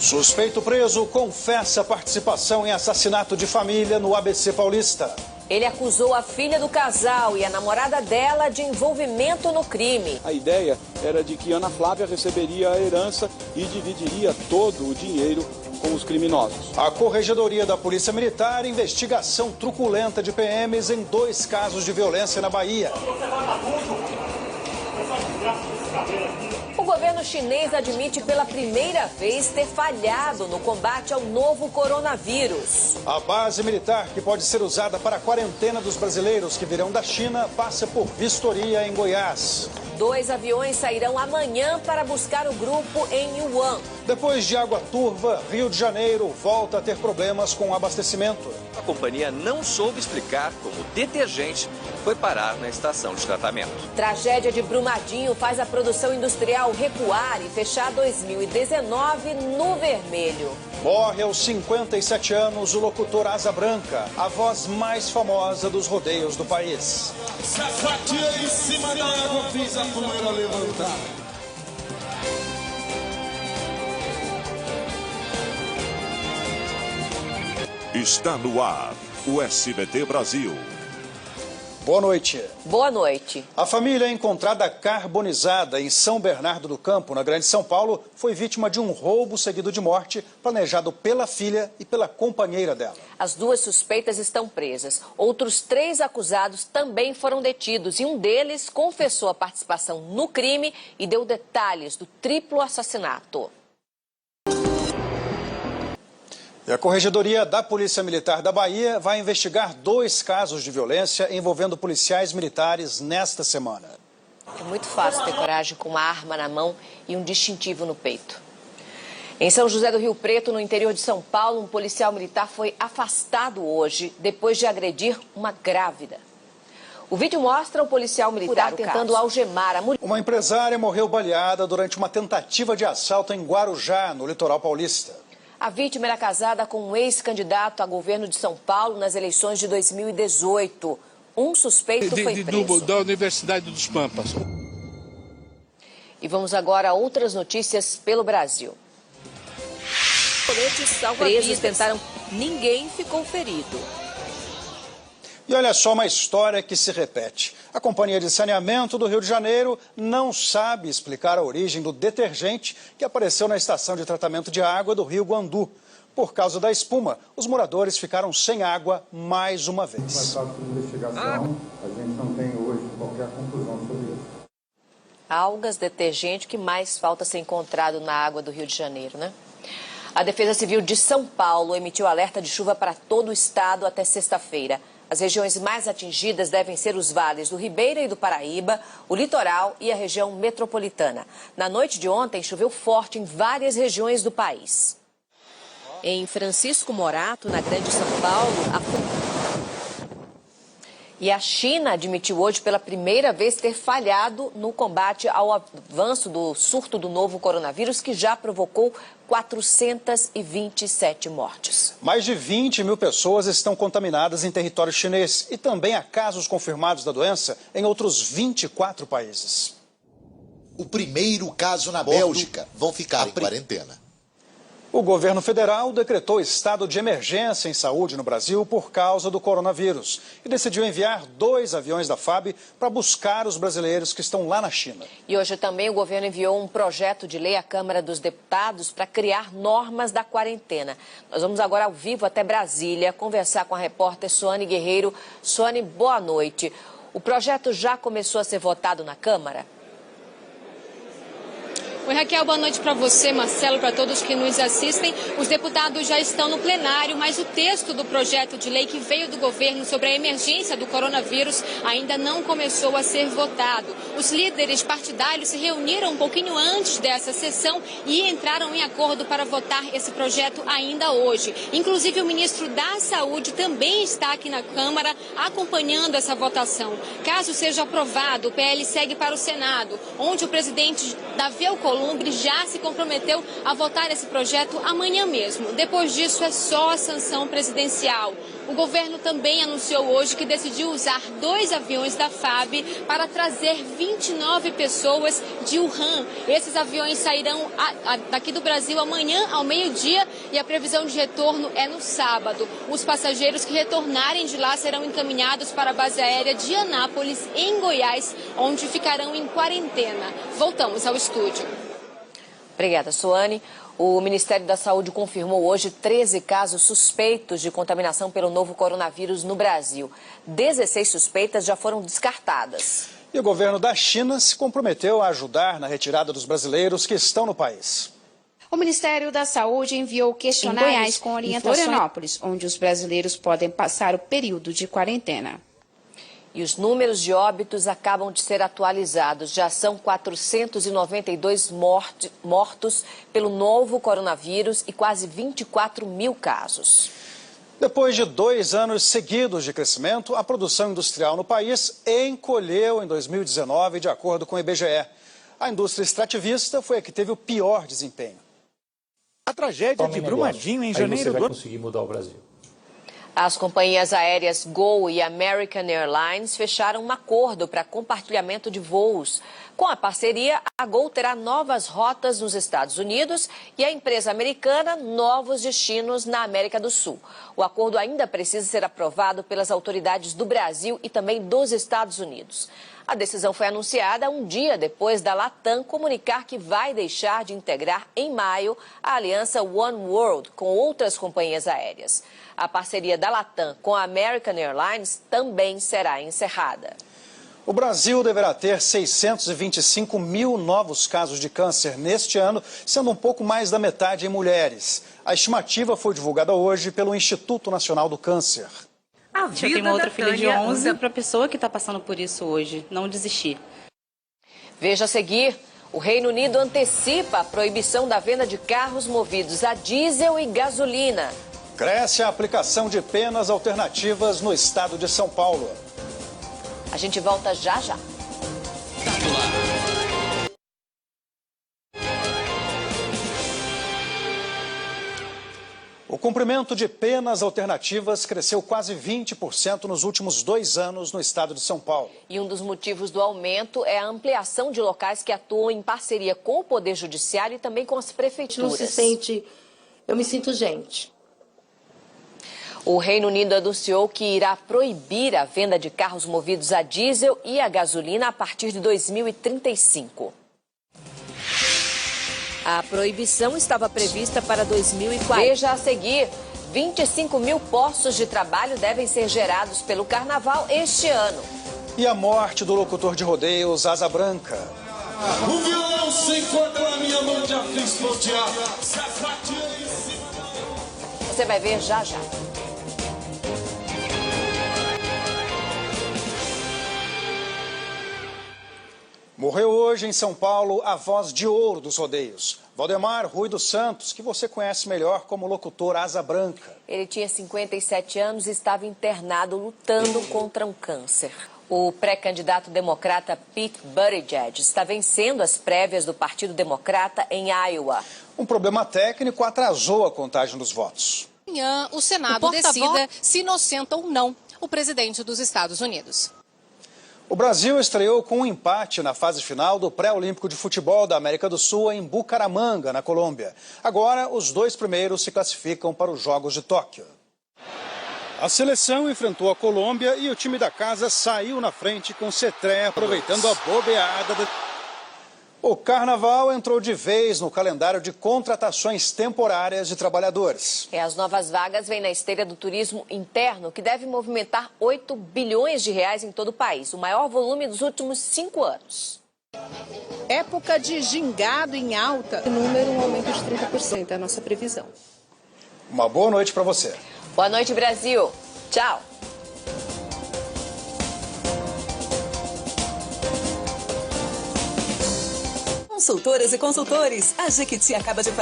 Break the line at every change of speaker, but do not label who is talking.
Suspeito preso confessa participação em assassinato de família no ABC Paulista.
Ele acusou a filha do casal e a namorada dela de envolvimento no crime.
A ideia era de que Ana Flávia receberia a herança e dividiria todo o dinheiro com os criminosos.
A Corregedoria da Polícia Militar investiga ação truculenta de PMs em 2 casos de violência na Bahia.
O governo chinês admite pela primeira vez ter falhado no combate ao novo coronavírus.
A base militar, que pode ser usada para a quarentena dos brasileiros que virão da China, passa por vistoria em Goiás.
2 aviões sairão amanhã para buscar o grupo em Wuhan.
Depois de água turva, Rio de Janeiro volta a ter problemas com o abastecimento.
A companhia não soube explicar como o detergente foi parar na estação de tratamento.
Tragédia de Brumadinho faz a produção industrial recuar e fechar 2019 no vermelho.
Morre aos 57 anos o locutor Asa Branca, a voz mais famosa dos rodeios do país.
Sapateei em cima da água, fiz a poeira levantar.
Está no ar o SBT Brasil.
Boa noite.
Boa noite.
A família encontrada carbonizada em São Bernardo do Campo, na Grande São Paulo, foi vítima de um roubo seguido de morte, planejado pela filha e pela companheira dela.
As 2 suspeitas estão presas. Outros 3 acusados também foram detidos e um deles confessou a participação no crime e deu detalhes do triplo assassinato.
E a Corregedoria da Polícia Militar da Bahia vai investigar 2 casos de violência envolvendo policiais militares nesta semana.
É muito fácil ter coragem com uma arma na mão e um distintivo no peito. Em São José do Rio Preto, no interior de São Paulo, um policial militar foi afastado hoje depois de agredir uma grávida. O vídeo mostra o policial militar tentando algemar a mulher.
Uma empresária morreu baleada durante uma tentativa de assalto em Guarujá, no litoral paulista.
A vítima era casada com um ex-candidato a governo de São Paulo nas eleições de 2018. Um suspeito foi preso.
Da Universidade dos Pampas.
E vamos agora a outras notícias pelo Brasil. Presos tentaram... Ninguém ficou ferido.
E olha só uma história que se repete. A Companhia de Saneamento do Rio de Janeiro não sabe explicar a origem do detergente que apareceu na estação de tratamento de água do Rio Guandu. Por causa da espuma, os moradores ficaram sem água mais uma vez.
A gente não tem hoje qualquer conclusão sobre isso.
Algas, detergente, que mais falta ser encontrado na água do Rio de Janeiro, né? A Defesa Civil de São Paulo emitiu alerta de chuva para todo o estado até sexta-feira. As regiões mais atingidas devem ser os vales do Ribeira e do Paraíba, o litoral e a região metropolitana. Na noite de ontem, choveu forte em várias regiões do país. Em Francisco Morato, na Grande São Paulo, E a China admitiu hoje pela primeira vez ter falhado no combate ao avanço do surto do novo coronavírus, que já provocou 427 mortes.
Mais de 20 mil pessoas estão contaminadas em território chinês e também há casos confirmados da doença em outros 24 países.
O primeiro caso na Bélgica vão ficar em quarentena.
O governo federal decretou estado de emergência em saúde no Brasil por causa do coronavírus e decidiu enviar 2 aviões da FAB para buscar os brasileiros que estão lá na China.
E hoje também o governo enviou um projeto de lei à Câmara dos Deputados para criar normas da quarentena. Nós vamos agora ao vivo até Brasília conversar com a repórter Suane Guerreiro. Suane, boa noite. O projeto já começou a ser votado na Câmara?
Oi, Raquel, boa noite para você, Marcelo, para todos que nos assistem. Os deputados já estão no plenário, mas o texto do projeto de lei que veio do governo sobre a emergência do coronavírus ainda não começou a ser votado. Os líderes partidários se reuniram um pouquinho antes dessa sessão e entraram em acordo para votar esse projeto ainda hoje. Inclusive, o ministro da Saúde também está aqui na Câmara acompanhando essa votação. Caso seja aprovado, o PL segue para o Senado, onde o presidente Davi Alcolumbre já se comprometeu a votar esse projeto amanhã mesmo. Depois disso, é só a sanção presidencial. O governo também anunciou hoje que decidiu usar 2 aviões da FAB para trazer 29 pessoas de Wuhan. Esses aviões sairão daqui do Brasil amanhã ao meio-dia e a previsão de retorno é no sábado. Os passageiros que retornarem de lá serão encaminhados para a base aérea de Anápolis, em Goiás, onde ficarão em quarentena. Voltamos ao estúdio.
Obrigada, Suane. O Ministério da Saúde confirmou hoje 13 casos suspeitos de contaminação pelo novo coronavírus no Brasil. 16 suspeitas já foram descartadas.
E o governo da China se comprometeu a ajudar na retirada dos brasileiros que estão no país.
O Ministério da Saúde enviou questionários com orientações em Florianópolis, onde os brasileiros podem passar o período de quarentena.
E os números de óbitos acabam de ser atualizados. Já são 492 mortos pelo novo coronavírus e quase 24 mil casos.
Depois de 2 anos seguidos de crescimento, a produção industrial no país encolheu em 2019, de acordo com o IBGE. A indústria extrativista foi a que teve o pior desempenho.
A tragédia de Brumadinho em janeiro do ano.
Conseguir mudar o Brasil.
As companhias aéreas Gol e American Airlines fecharam um acordo para compartilhamento de voos. Com a parceria, a Gol terá novas rotas nos Estados Unidos e a empresa americana novos destinos na América do Sul. O acordo ainda precisa ser aprovado pelas autoridades do Brasil e também dos Estados Unidos. A decisão foi anunciada um dia depois da Latam comunicar que vai deixar de integrar em maio a aliança One World com outras companhias aéreas. A parceria da Latam com a American Airlines também será encerrada.
O Brasil deverá ter 625 mil novos casos de câncer neste ano, sendo um pouco mais da metade em mulheres. A estimativa foi divulgada hoje pelo Instituto Nacional do Câncer.
Eu tenho uma outra filha de 11 para a pessoa que está passando por isso hoje, não desistir.
Veja a seguir, o Reino Unido antecipa a proibição da venda de carros movidos a diesel e gasolina.
Cresce a aplicação de penas alternativas no estado de São Paulo.
A gente volta já já.
O cumprimento de penas alternativas cresceu quase 20% nos últimos 2 anos no estado de São Paulo.
E um dos motivos do aumento é a ampliação de locais que atuam em parceria com o Poder Judiciário e também com as prefeituras.
Eu me sinto gente.
O Reino Unido anunciou que irá proibir a venda de carros movidos a diesel e a gasolina a partir de 2035. A proibição estava prevista para 2040. Veja a seguir, 25 mil postos de trabalho devem ser gerados pelo Carnaval este ano.
E a morte do locutor de rodeios Asa Branca.
O violão sem corda na minha mão já fiz flotear.
Você vai ver já já.
Morreu hoje em São Paulo a voz de ouro dos rodeios, Valdemar Rui dos Santos, que você conhece melhor como locutor Asa Branca.
Ele tinha 57 anos e estava internado lutando contra um câncer. O pré-candidato democrata Pete Buttigieg está vencendo as prévias do Partido Democrata em Iowa.
Um problema técnico atrasou a contagem dos votos.
Amanhã, o Senado decida se inocenta ou não o presidente dos Estados Unidos.
O Brasil estreou com um empate na fase final do pré-olímpico de futebol da América do Sul em Bucaramanga, na Colômbia. Agora, os 2 primeiros se classificam para os Jogos de Tóquio.
A seleção enfrentou a Colômbia e o time da casa saiu na frente com Cetré, aproveitando a bobeada.
O Carnaval entrou de vez no calendário de contratações temporárias de trabalhadores.
As novas vagas vêm na esteira do turismo interno, que deve movimentar 8 bilhões de reais em todo o país, o maior volume dos últimos 5 anos.
Época de gingado em alta.
Número, um aumento de 30%, é a nossa previsão.
Uma boa noite para você.
Boa noite, Brasil. Tchau.
Consultoras e consultores, a Jequiti acaba de fazer